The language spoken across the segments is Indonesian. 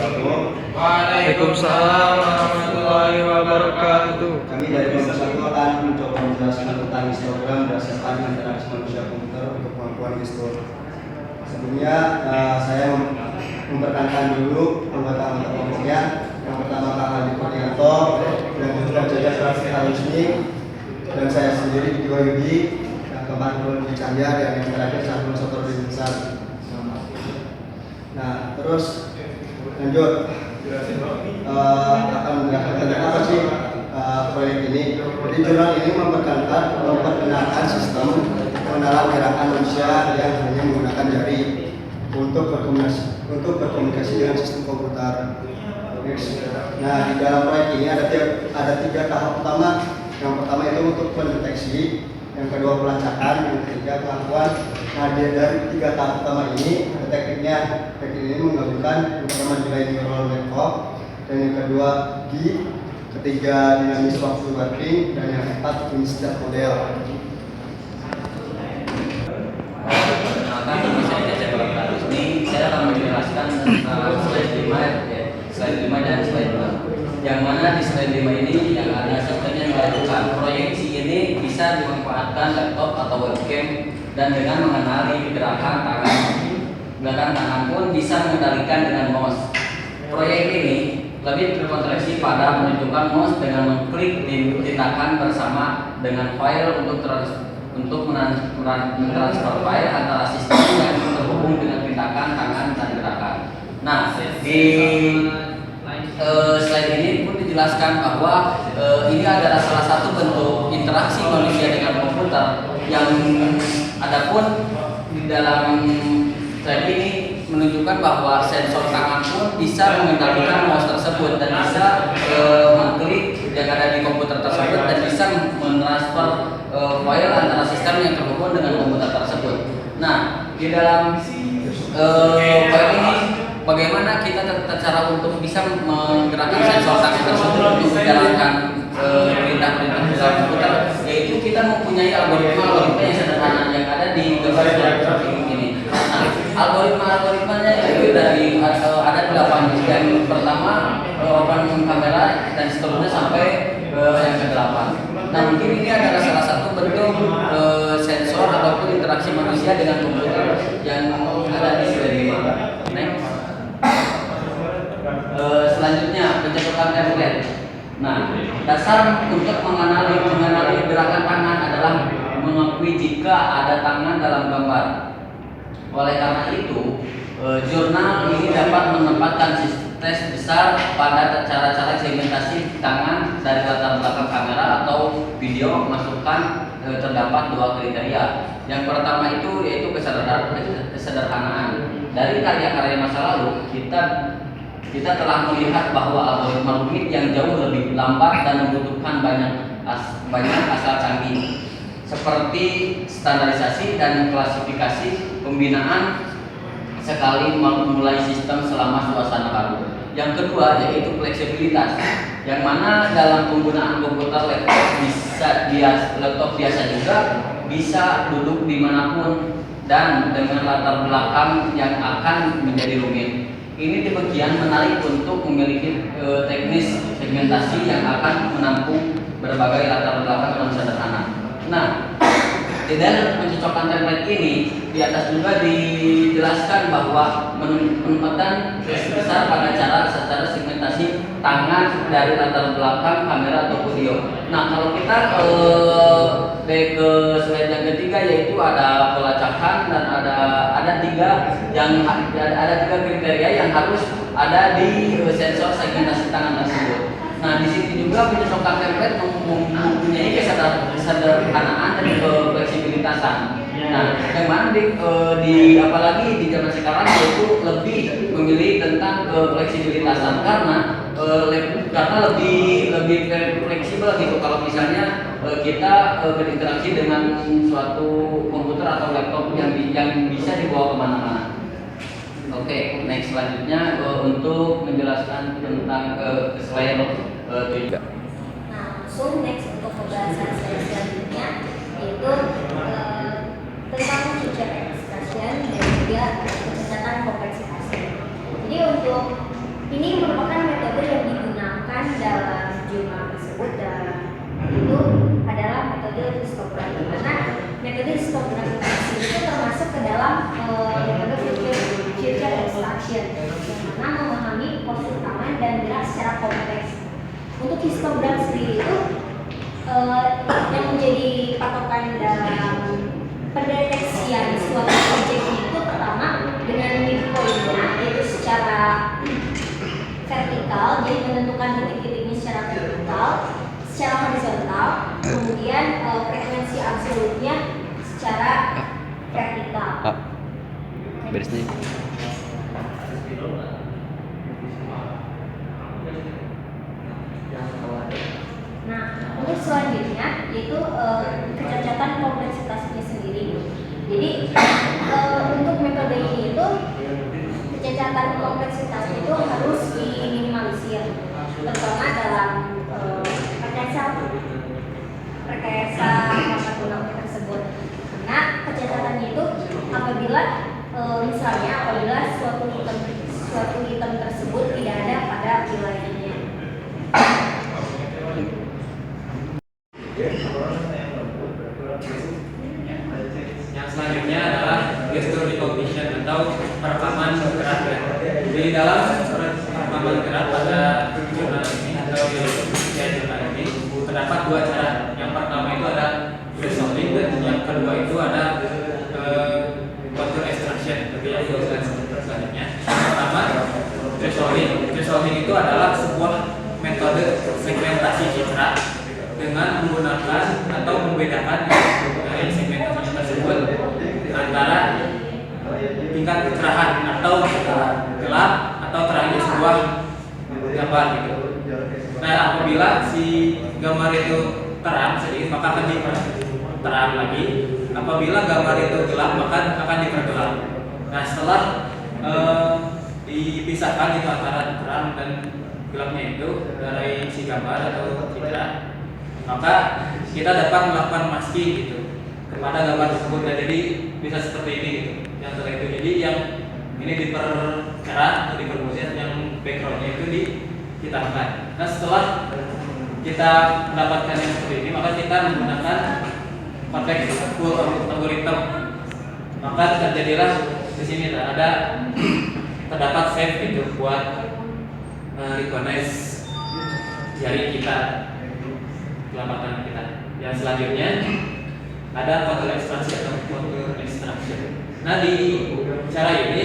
wabarakatuh. Waalaikumsalam warahmatullahi wabarakatuh. Kami dari Kompas 1 akan mencoba menjelaskan tentang histogram berdasarkan interaksi manusia komputer untuk kemampuan gestur. Sebelumnya saya memperkenalkan dulu anggota kelompoknya. Yang pertama Kak Aldi Kurnianto, yang kedua Jaja Halusni, dan saya sendiri Didi Wahyudi, yang keempat Rudi Cahya, dan yang terakhir Sahrul Sotor Besar. Nah, terus lanjut akan menjelaskan apa sih proyek ini. Jadi jurnal ini memperkenalkan sistem pengenalan gerakan manusia yang hanya menggunakan jari untuk berkomunikasi dengan sistem komputer. Nah, di dalam proyek ini ada tiga tahap utama. Yang pertama itu untuk pendeteksi, yang kedua pelacakan, yang ketiga pengetahuan. Nah, dari tiga tahap utama ini, tekniknya ini menggabungkan yang pertama nilai neural network, dan yang kedua ketiga dinamis waktu working, dan yang keempat instant model. Perkenalkan, nama saya Jaja Bagus. Ini saya akan menjelaskan tentang slide 5 ya, slide 5 dan slide 6. Yang mana di slide 5 ini yang ada sistemnya melakukan proyeksi ini bisa dimanfaatkan laptop atau webcam dan dengan mengenali gerakan tangan. Gerakan tangan pun bisa mengendalikan dengan mouse. Proyek ini lebih berkonsentrasi pada menunjukkan mouse dengan mengklik tindakan bersama dengan file untuk mentransfer file antara sistem yang terhubung dengan tindakan tangan dan gerakan. Nah, di slide ini pun dijelaskan bahwa ini adalah salah satu bentuk interaksi manusia dengan komputer yang adapun di dalam slide ini menunjukkan bahwa sensor tangan pun bisa mengendalikan mouse tersebut dan bisa mengklik yang ada di komputer tersebut dan bisa mentransfer file antara sistem yang terhubung dengan komputer tersebut. Nah, di dalam file ini bagaimana kita cara untuk bisa menggerakkan sensor tangan tersebut untuk menjalankan perintah-perintah di dalam komputer, yaitu kita mempunyai algoritma yang sederhana yang ada di gambar seperti ini. Nah, algoritmanya itu ada 8. Yang pertama open kamera dan seterusnya sampai yang ke-8. Nah, mungkin ini adalah salah satu bentuk sensor ataupun interaksi manusia dengan komputer yang ada di slide 5. Next. Selanjutnya pencocokan template. Nah, dasar untuk mengenali gerakan tangan adalah mengakui jika ada tangan dalam gambar. Oleh karena itu, jurnal ini dapat menempatkan tes besar pada cara-cara segmentasi tangan dari latar belakang kamera atau video. Masukkan terdapat 2 kriteria. Yang pertama itu yaitu kesederhanaan. Dari karya-karya masa lalu, kita telah melihat bahwa algoritma rumit yang jauh lebih lambat dan membutuhkan banyak asal canggih, seperti standarisasi dan klasifikasi, pembinaan sekali memulai sistem selama suasana baru. Yang kedua yaitu fleksibilitas, yang mana dalam penggunaan komputer laptop biasa juga bisa duduk dimanapun dan dengan latar belakang yang akan menjadi rumit. Ini demikian menarik untuk memiliki teknis segmentasi yang akan menampung berbagai latar belakang yang sederhana. Nah, di dalam pencocokan template ini di atas juga dijelaskan bahwa penempatan besar pada secara segmentasi tangan dari latar belakang kamera atau video. Nah, kalau kita ke slide yang ketiga yaitu ada pelacakan dan ada tiga kriteria yang harus ada di sensor segmentasi tangan tersebut. Nah, di sini juga pencocokan template mempunyai kesederhanaan dan fleksibilitasan. Nah, yang mana apalagi di zaman sekarang yaitu lebih memilih tentang fleksibilitasan karena lebih fleksibel gitu. Kalau misalnya kita berinteraksi dengan suatu komputer atau laptop yang bisa dibawa kemana-mana. Oke, next selanjutnya untuk menjelaskan tentang slide 7. Nah, langsung next untuk pembahasan slide selanjutnya yaitu tentang feature extraction dan juga pencatatan kompleksitas. Jadi untuk Ini merupakan metode yang digunakan dalam jurnal tersebut dan itu adalah metode histografi. Karena metode histografi itu termasuk ke dalam metode future extraction yang mana memahami postur tangan dan gerak secara kompleks. Untuk histogram sendiri itu yang menjadi patokan dalam pendeteksian suatu objek itu pertama dengan midpointnya, yaitu secara vertikal, jadi menentukan titik-titiknya secara vertikal, secara horizontal, kemudian frekuensi absolutnya secara vertikal. Beres nih. Nah, untuk selanjutnya yaitu kecacatan kompleksitasnya sendiri. Jadi untuk metode ini itu kecacatan kompleksitasnya itu harus diminimalisir, terutama dalam rekayasa perangkat lunak tersebut. Karena kecacatannya itu apabila misalnya apabila suatu item tersebut tidak ada pada wilayahnya. Yang selanjutnya adalah gesture recognition atau perekaman gerak. Di dalam perekaman gerak pada jurnal ini atau di jurnal ini terdapat dua cara. Yang pertama itu ada gesturing dan yang kedua itu ada contour extraction. Lebih jelas selanjutnya. Yang pertama gesturing itu adalah sebuah metode segmentasi citra dengan menggunakan atau membedakan dari segmentasi tersebut antara tingkat kecerahan atau gelap atau terangnya sebuah gambar gitu. Nah, apabila si gambar itu terang sedikit maka akan terang lagi. Apabila gambar itu gelap maka akan dipergelap. Nah, setelah dipisahkan itu antara terang dan gelapnya itu dari si gambar atau citra, maka kita dapat melakukan masking gitu kepada gambar tersebut. Nah, jadi bisa seperti ini gitu. Yang setelah itu jadi yang ini dipercerah atau diperbesar, yang backgroundnya itu dihitamkan. Nah, setelah kita mendapatkan yang seperti ini, maka kita menggunakan konteks full algorithm. Maka terjadilah di sini terdapat save gitu buat recognize jari kita, telapak tangan kita. Yang selanjutnya ada contour ekstraksi atau contour extraction. Nah, di cara ini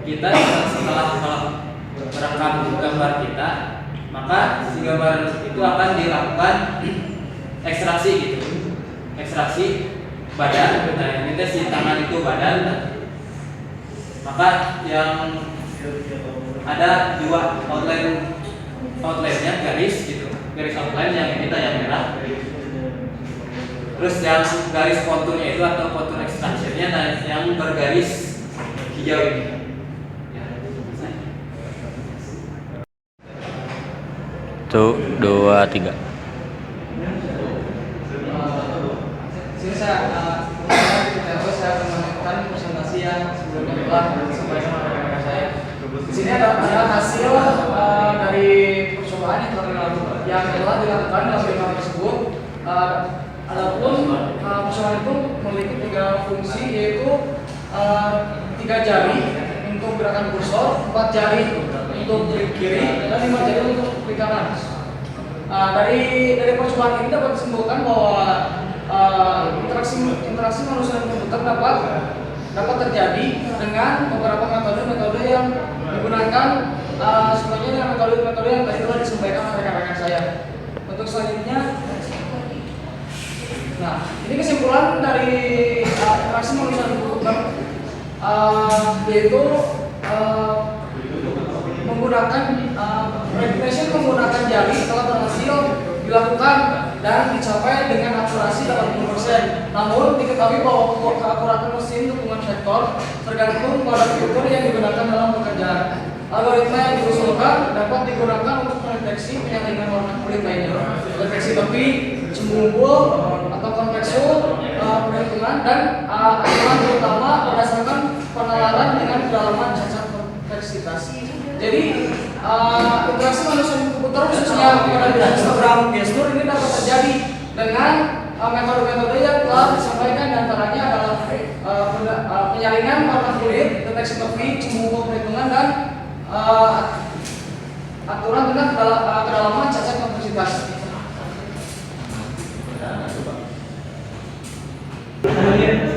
kita setelah merekam gambar kita, maka si gambar itu akan dilakukan ekstraksi gitu. Ekstraksi badan, nah ini si tangan itu badan. Maka yang ada dua outline-nya garis gitu. Garis outline yang kita yang merah. Terus yang garis konturnya itu atau kontur extraction-nya, nah yang bergaris hijau ini. Ya, selesai. 1, 2, 3. Sini saya akan melanjutkan presentasi yang sebelumnya telah disampaikan oleh rekan saya. Di sini ada hasil dari percobaan yang telah dilakukan dalam jurnal tersebut. Adapun percobaan itu memiliki 3 fungsi, yaitu 3 jari untuk gerakan kursor, 4 jari untuk klik kiri, dan 5 jari untuk klik kanan. Dari percobaan ini dapat disimpulkan bahwa interaksi manusia dan komputer dapat terjadi dengan beberapa metode-metode yang digunakan, sebenarnya dengan metode-metode yang tadi telah disampaikan oleh rekan-rekan saya. Untuk selanjutnya, nah ini kesimpulan dari interaksi manusia dan komputer, yaitu menggunakan recognition menggunakan jari telah berhasil dilakukan dan dicapai dengan akurasi 80%. Namun diketahui bahwa keakuratan mesin dukungan vektor tergantung pada fitur yang digunakan dalam pekerjaan. Algoritma yang diusulkan dapat digunakan untuk mendeteksi penyaringan warna kulit lainnya, deteksi tepi, cembungkul atau konveksul, perhitungan dan aturan terutama berdasarkan penalaran dengan kedalaman cacat kompleksitas. Jadi interaksi manusia dan komputer khususnya pada bidang Instagram gestur ini dapat terjadi dengan metode-metode yang telah disampaikan, diantaranya adalah penyaringan warna kulit, deteksi topi, cembung perhitungan, dan aturan tentang kedalaman cacat kompleksitas.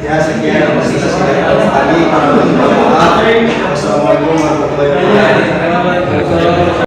Ya, sekian presentasi dari kami para